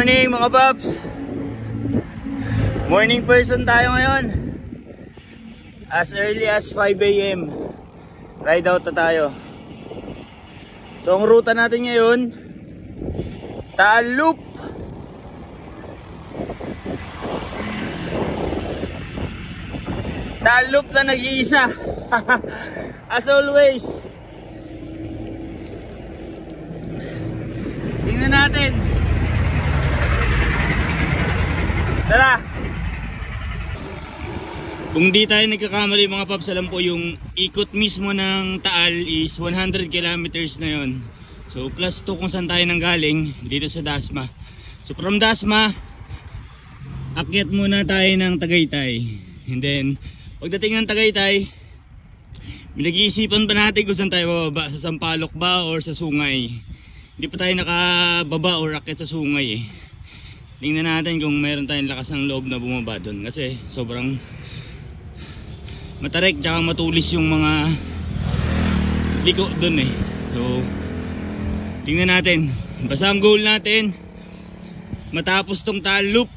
morning mga paps. Morning person tayo ngayon. As early as 5 AM ride out na tayo. So ang ruta natin ngayon, Taal Loop. Taal Loop na nag-iisa. As always. Tingnan natin. Tara! Kung di tayo nagkakamali mga paps, alam po yung ikot mismo ng Taal is 100 kilometers na yon. So plus 2 kung saan tayo nanggaling dito sa Dasma. So from Dasma, akyat muna tayo ng Tagaytay. And then pagdating ng Tagaytay, nag-iisipan pa natin kung saan tayo bababa, sa Sampaloc ba or sa Sungay. Hindi pa tayo nakababa or akyat sa Sungay eh. Tingnan natin kung meron tayong lakas ng loob na bumaba doon kasi sobrang matarik tsaka matulis yung mga liko doon eh. So tingnan natin. Basta ang goal natin matapos tong Taal Loop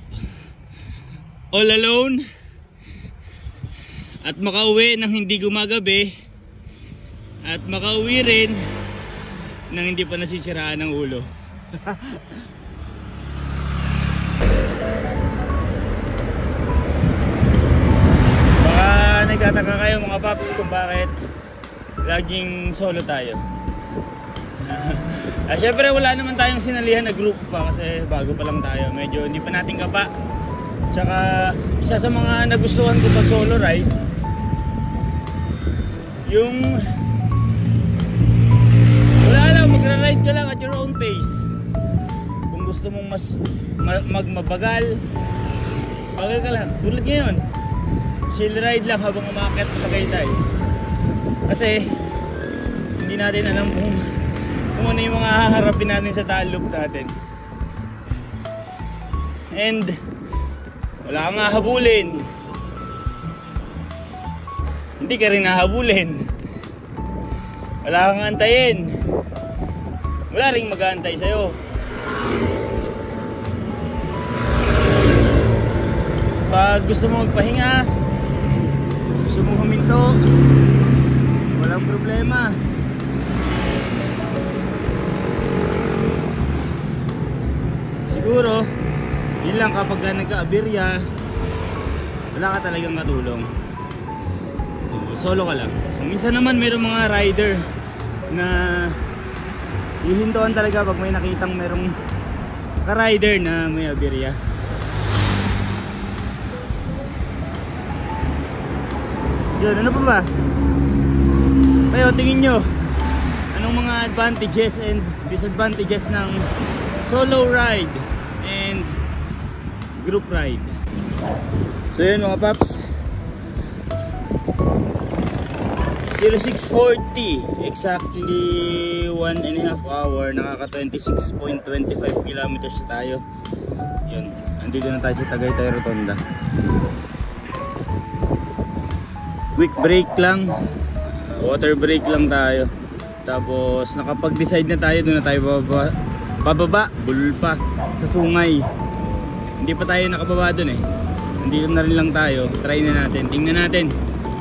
all alone at makauwi nang hindi gumagabi at makauwi rin nang hindi pa nasisiraan ng ulo. Nagtataka kayo mga paps kung bakit laging solo tayo. Syempre wala naman tayong sinalihan na group pa kasi bago pa lang tayo. Medyo hindi pa natin kapa. Tsaka isa sa mga nagustuhan ko sa solo ride, yung wala lang, magra-ride ka lang at your own pace. Kung gusto mong mas mabagal, bagal ka lang. Tulad ngayon, chill ride lang habang umakyat sa Tagaytay. Kasi hindi natin alam kung ano yung mga haharapin natin sa Taal Loop natin. And wala kang hahabulin. Hindi ka rin hahabulin. Wala kang antayin. Wala ring mag-aantay sa'yo. Pag gusto mo magpahinga, gusto mong huminto, walang problema. Siguro yun lang, kapag nagka-aberya wala ka talagang katulong, solo ka lang. So minsan naman mayroong mga rider na hihintuan talaga pag may nakitang mayroong ka-rider na may aberya. Yun, ano pa ba? Kayo, tingin nyo anong mga advantages and disadvantages ng solo ride and group ride. So yun mga paps, 0640, exactly 1.5 hour, nakaka 26.25 kilometers tayo. Yun, andito na tayo sa Tagaytay Rotonda. Quick break lang, water break lang tayo. Tapos nakapag-decide na tayo, doon na tayo bababa, bulol pa sa Sungay. Hindi pa tayo nakababa doon eh. Nandito na rin lang tayo, try na natin, tingnan natin.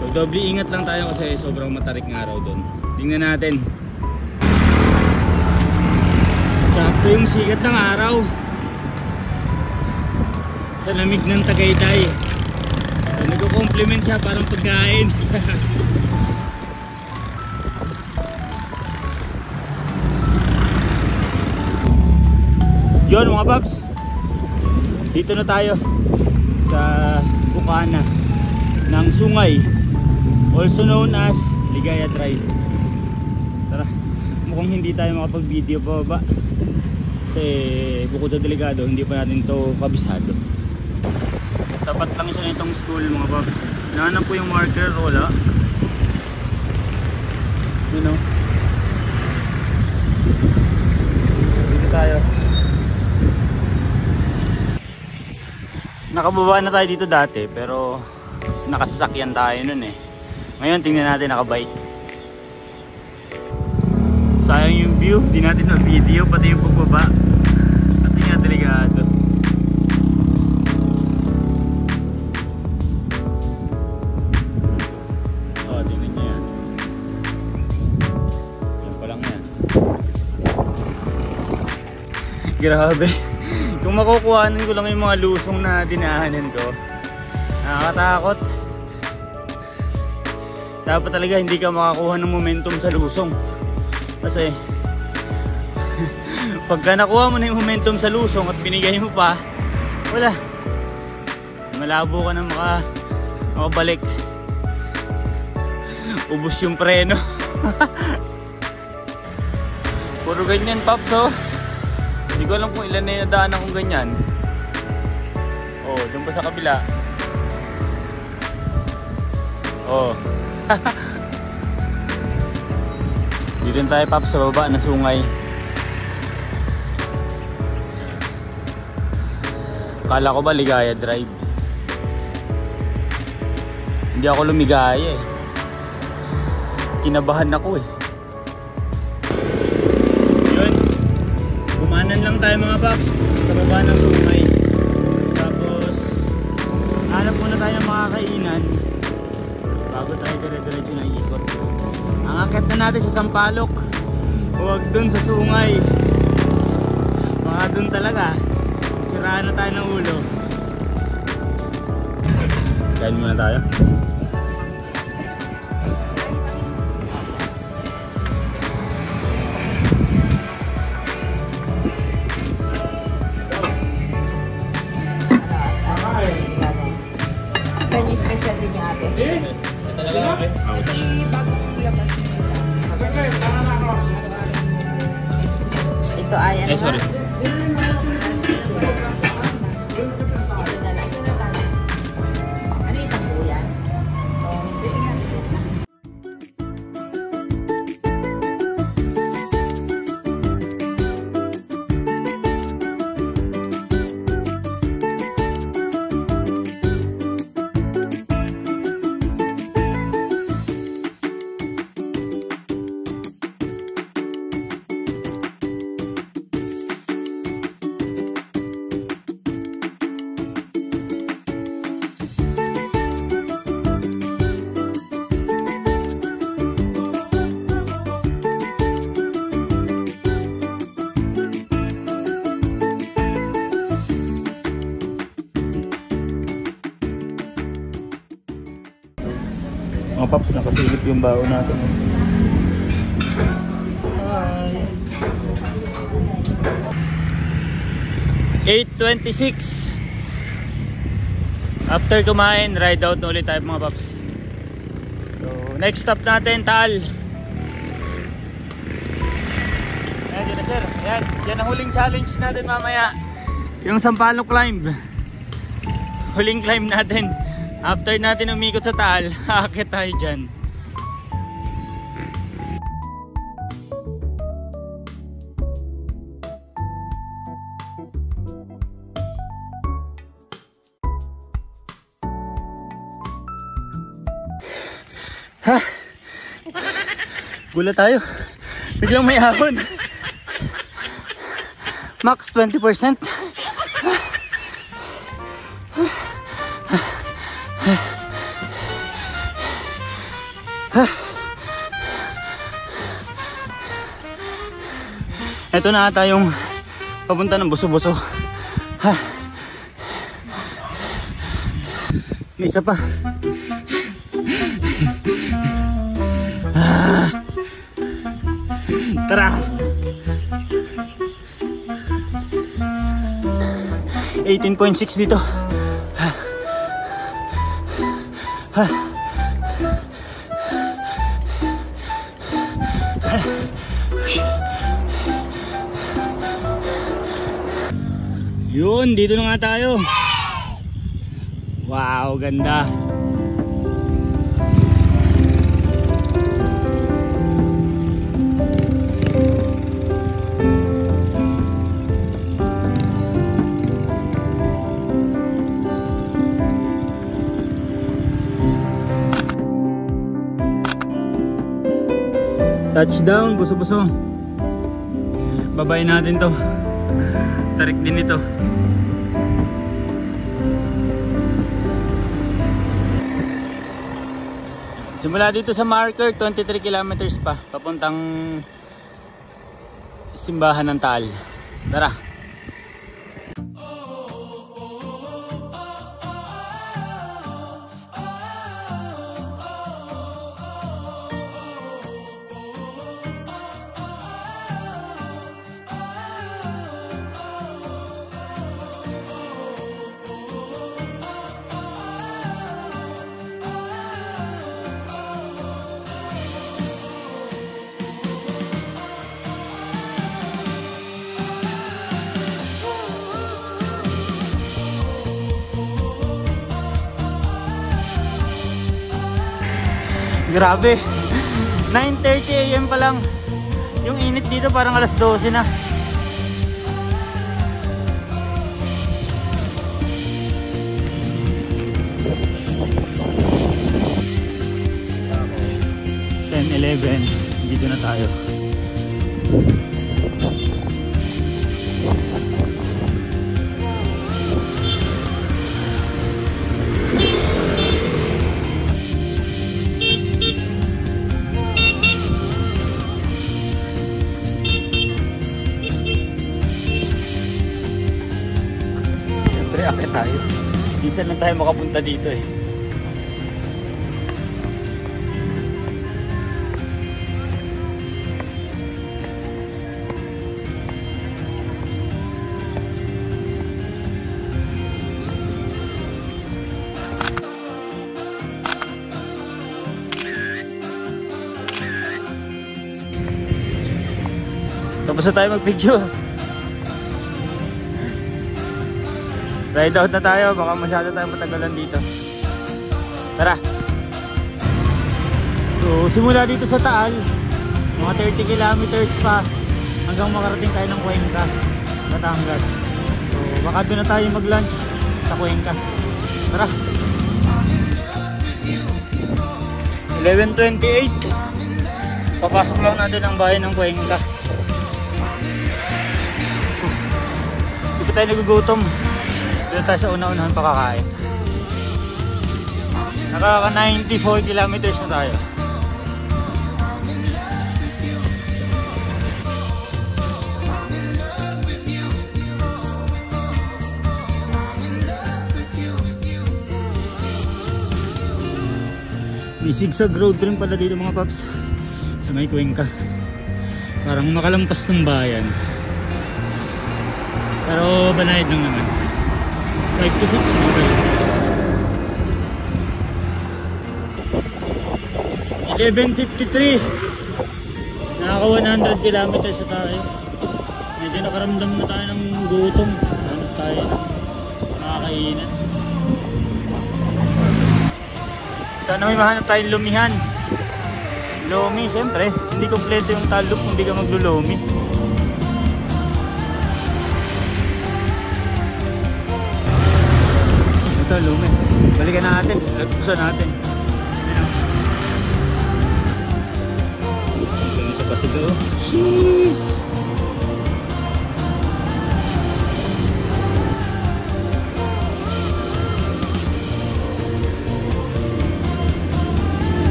So doble ingat lang tayo kasi sobrang matarik ng araw doon. Tingnan natin. Sakto yung sikat ng araw sa lamig ng Tagaytay. Nagko-compliment siya, parang pagkain. Yun mga paps, dito na tayo sa bukana ng Sungay, also known as Ligaya Drive. Tara, mukhang hindi tayo makapag-video pa baba kasi bukod sa delikado, hindi pa natin to kabisado. Tapat lang siya nitong school mga paps. Hinahanap po yung marker, wala. Yun o. Dito tayo. Nakababa na tayo dito dati pero nakasasakyan tayo nun eh. Ngayon tingnan natin nakabike. Sayang yung view, di natin na video pati yung pagbaba kasi nga delikado. Grabe. Kung makukuhanin ko lang yung mga lusong na dinaanan ko, nakakatakot. Dapat talaga hindi ka makakuha ng momentum sa lusong. Kasi pagka nakuha mo na yung momentum sa lusong at binigay mo pa, wala. Malabo ka na makabalik. Ubus yung preno. Puro ganyan, Pops, oh. Hindi ko alam kung ilan na yung nadaanan kong ganyan. Oh, dun pa sa kabila. Oh. Dito tayo, Pops, sa baba na sungay. Kala ko ba Ligaya Drive? Hindi ako lumigaya eh. Kinabahan ako eh. Yun. Kumanan lang tayo mga Pops sa baba ng sungay. Tapos hanap muna tayo ng mga kainan bago tayo dire-diretso na ikot. Ang akit na natin sa Sampaloc. Huwag dun sa sungay. Mga dun talaga. Siraan na tayo ng ulo. Kain muna tayo. Saan yung special din yung ate? Ito yung bagong labas nila. Ito ay ano? Sorry. Ano yung isang buyan? Mga Pops, nakasilip yung bao natin. Hi. 8:26. After kumain, ride out na ulit tayo mga Pops. So, next stop natin, Taal. Ayan, dyan na sir. Ayan, yan ang huling challenge natin mamaya. Yung Sampaloc climb. Huling climb natin. After natin umikot sa Taal, aakit tayo dyan. Ha? Gulat tayo. Biglang may ahon. Max 20%. Ito na ata yung papunta ng Buso-Buso. May isa pa. Tara. 18.6 dito. Yun, dito na nga tayo. Wow, ganda. Touchdown, Buso-Buso. Babayin natin to. Tarik din ito. Simula dito sa marker, 23 kilometers pa papuntang simbahan ng Taal. Tara. Grabe. 9:30 AM pa lang. Yung init dito parang alas 12 na. Dito na tayo. Siyempre, akit tayo. Minsan lang tayo makapunta dito eh. Tapos na tayo mag-picture. Ride out na tayo. Baka masyado tayo matagalan dito. Tara. So, simula dito sa Taal, mga 30 kilometers pa hanggang makarating tayo ng Cuenca, Batangas. So, baka doon na tayo mag-lunch sa Cuenca. Tara. 11:28. Papasok lang natin ang bayan ng Cuenca. Hindi tayo nagugutom. Dito tayo sa una-unahan pakakain. Nakaka 94 kilometers na tayo. May zigzag road rin pala dito mga paps sa may Cuenca. Parang makalampas ng bayan. Pero banayad lang naman. 5 to 6 mga 11:53. Nakaka 100 kilometers na tayo. Medyo nakaramdam na tayo ng gutom. Hanap tayo nakakainan. Sana may mahanap tayong lumihan. Lomi, syempre. Hindi kompleto yung talok kung hindi ka maglulumi. Ito, lumi. Balikan natin. Lagpusan natin. Ayan. Ito pa sila. Cheese!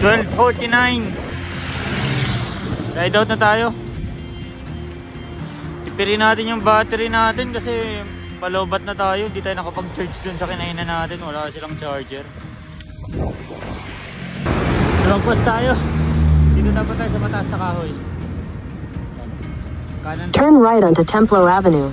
$12.49. Ride out na tayo. Ipirin natin yung battery natin kasi palobat na tayo. Hindi tayo nakapag-charge dun sa kinainan natin. Wala silang charger. Lumagpas tayo. Dito dapat tayo sa mataas na kahoy. Kanan. Turn right onto Templo Avenue.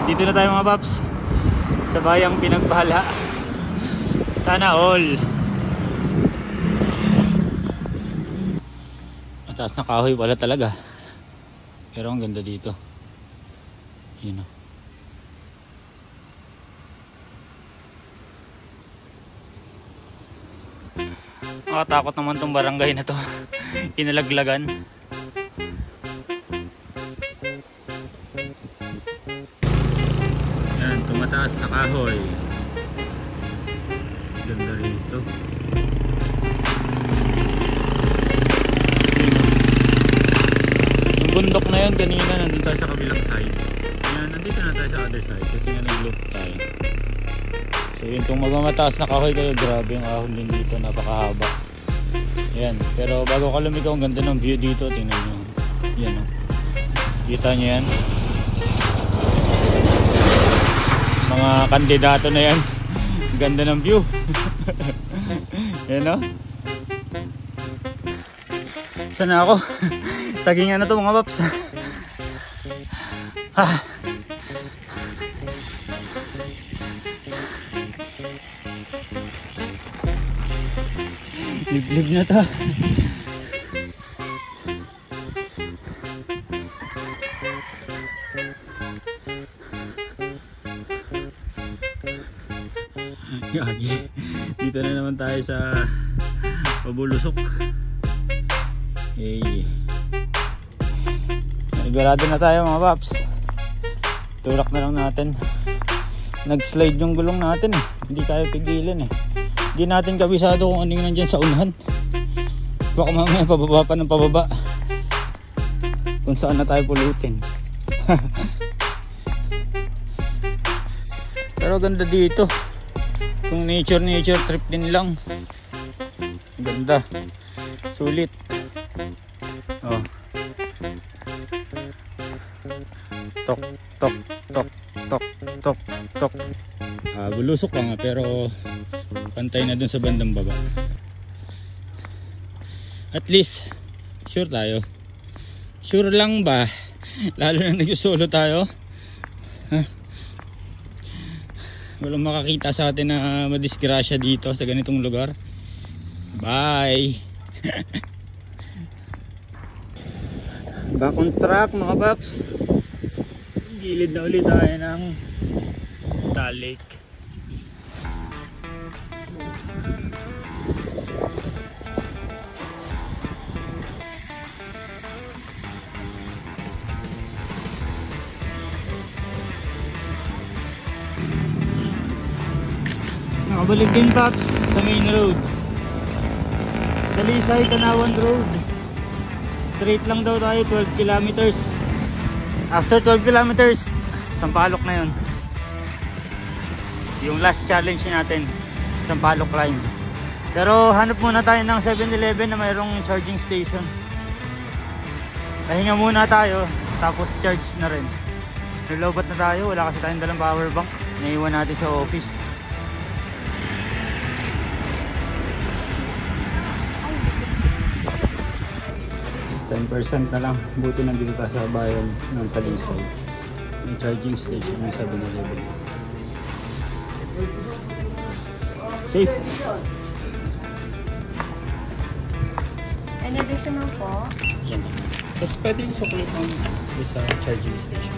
Dito na tayo mga paps sa bayang pinagbahala. Sana all. Mataas na kahoy wala talaga. Pero ang ganda dito. Yun o. Nakatakot naman tong barangay na to. Inalaglagan. Yan, tumataas na kahoy. Ganda rito. Yung bundok na yun kanina, nandito tayo sa kabilang side. Yan, nandito na tayo sa other side kasi nga nag-loop tayo. So yun, kung magmamataas na kahoy kayo, grabe yung ahon din dito, napakahaba. Yan, pero bago ka lumigaw, ang ganda ng view dito, tingnan nyo. Yan o. Kita nyo yan. Mga kandidato na yan. Ganda ng view. Yan o. Sana ako. Sagingan na to mga paps. Liblib na to. Yagi. Dito na naman tayo sa Pabulusok. Hey. Nagurado na tayo mga paps. Turak na lang natin. Nag-slide yung gulong natin eh. Hindi tayo pigilan eh. Hindi natin kabisado kung ano yung nandyan sa unahan. Baka mamaya pababa pa ng pababa. Kung saan na tayo pulutin. Pero ganda dito. Kung nature trip din lang. Ganda. Sulit. Oh. Tok, tok, tok, tok, tok, tok. Bulusok lang pero pantay na dun sa bandang baba. At least, sure tayo. Sure lang ba? Lalo na nag-solo tayo. Walang makakita sa atin na madisgrasya dito sa ganitong lugar. Bye! Back on track mga paps. Gilid na ulit tayo ng Taal Lake. Nakabalik din paps sa main road. Dalisay Tanawan Road. Straight lang daw tayo, 12 kilometers. After 12 kilometers, Sampaloc na yun. Yung last challenge natin, Sampaloc climb. Pero hanap muna tayo ng 7-Eleven na mayroong charging station. Pahinga muna tayo, tapos charge na rin. Relobat na tayo, wala kasi tayong dalang power bank. Naiwan natin sa office. 10% na lang. Buti nandito tayo sa bayan ng Talisay. May charging station ng 7-Eleven. Safe. Any additional po? Yan. Tapos pwede yung suklit ng sa charging station.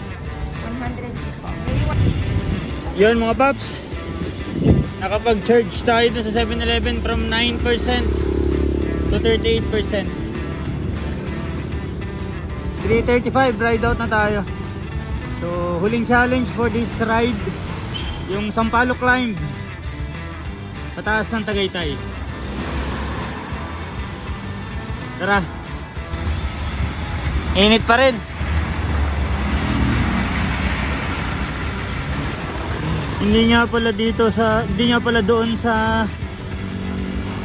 100 po. Yun mga paps. Nakapag-charge tayo dun sa 7-Eleven from 9% to 38%. 3:35 ride out na tayo. So huling challenge for this ride, yung Sampaloc climb pataas ng Tagaytay. Tara. Init pa rin. Hindi nga pala doon sa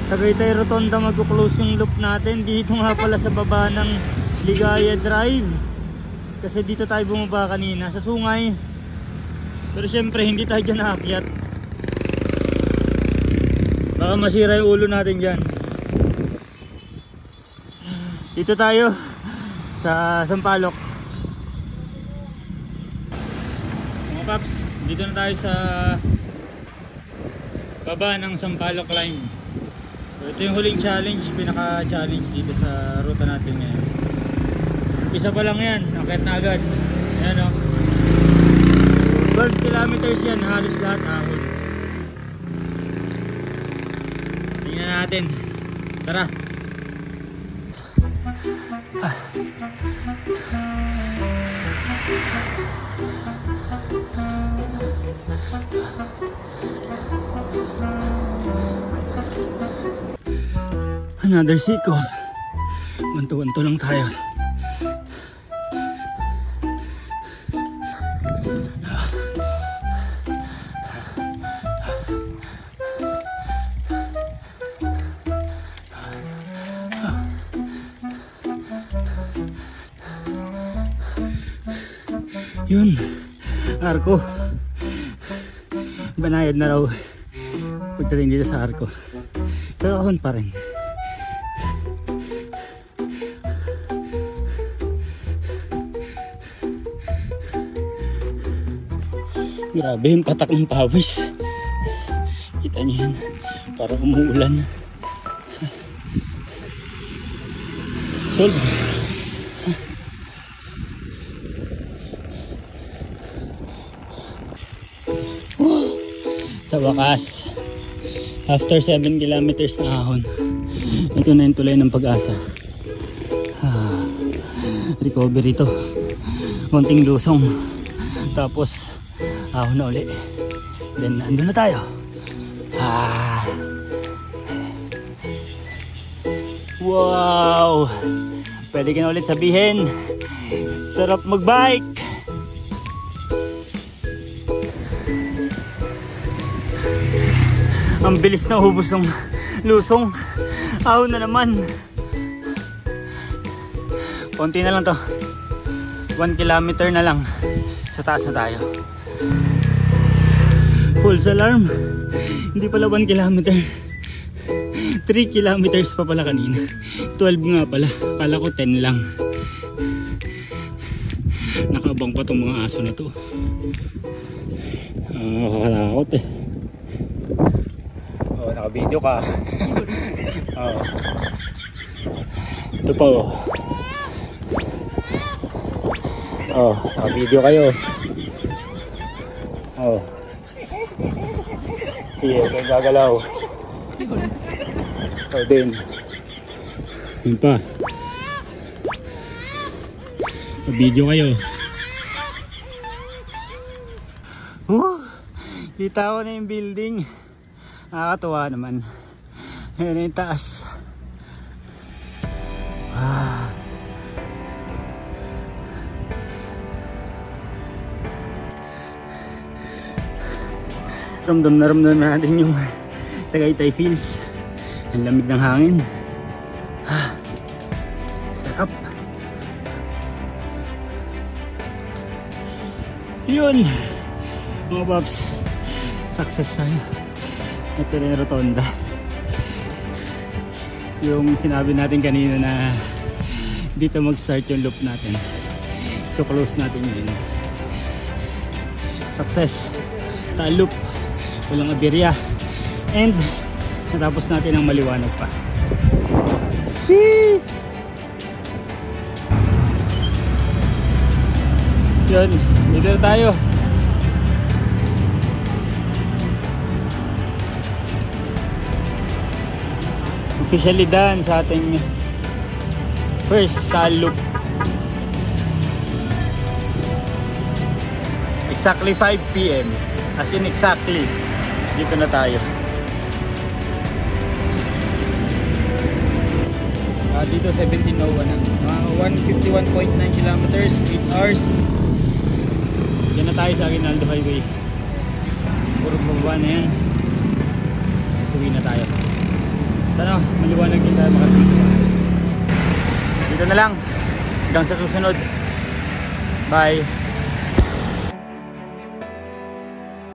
Tagaytay Rotonda magko-close yung loop natin. Dito nga pala sa baba ng Ligaya Drive. Kasi dito tayo bumaba kanina sa Sungay. Pero syempre hindi tayo dyan naakyat. Baka masira yung ulo natin dyan. Dito tayo sa Sampaloc. Mga paps, dito na tayo sa baba ng Sampaloc climb. So ito yung huling challenge, pinaka-challenge dito sa ruta natin ngayon. Isa pa lang yan, akit na agad. Ayan o. 12 kilometers yan, halos lahat ahon. Tingnan natin. Tara. Another siko. Wanto-wanto lang tayo. Yun, Arco. Banayad na raw pagdating dito sa Arco. Pero ahon pa rin. Grabe yung patak ng pawis. Kita niyo yan, parang umuulan. Solve. Sa wakas, after 7 kilometers na ahon, ito na yung tulay ng Pag-asa. Recovery to. Konting lusong. Tapos, ahon na uli. Then, andun na tayo. Wow! Pwede ka na ulit sabihin, sarap magbike! Ang bilis na hubos ng lusong. Ahon na naman. Konti na lang to. 1 kilometer na lang. Sa taas na tayo. False alarm. Hindi pala 1 kilometer. 3 kilometers pa pala kanina. 12 nga pala. Kala ko 10 lang. Nakabang pa tong mga aso na to. Nakakalakot eh. Oh, naka-video ka. Oh. Ito pa oh. Oh, naka-video kayo. Oh. Sige, ito yung gagalaw. Ito din. Yun pa. Naka-video kayo. Kita ko na yung building. Nakakatuwa naman. Ayan na yung taas. Ramdam na natin yung Tagaytay feels. Ang lamig ng hangin. Sarap. Yun mga paps, success tayo. Ito na yung rotonda. Yung sinabi natin kanina na dito mag-start yung loop natin. Ito close natin yun. Success. Ta-loop. Walang aberya. And natapos natin ang maliwanag pa. Jeez! Yun. Dito na tayo. Officially done sa ating first loop. Exactly 5 PM. As in exactly. Dito na tayo. Dito 17:01 na. 151.9 kilometers, 8 hours. Diyan na tayo sa Aguinaldo Highway. Puro baba na yan. Suwi na tayo. Sana maliwanag din tayo makarating sa bahay. Dito na lang. Hanggang sa susunod. Bye.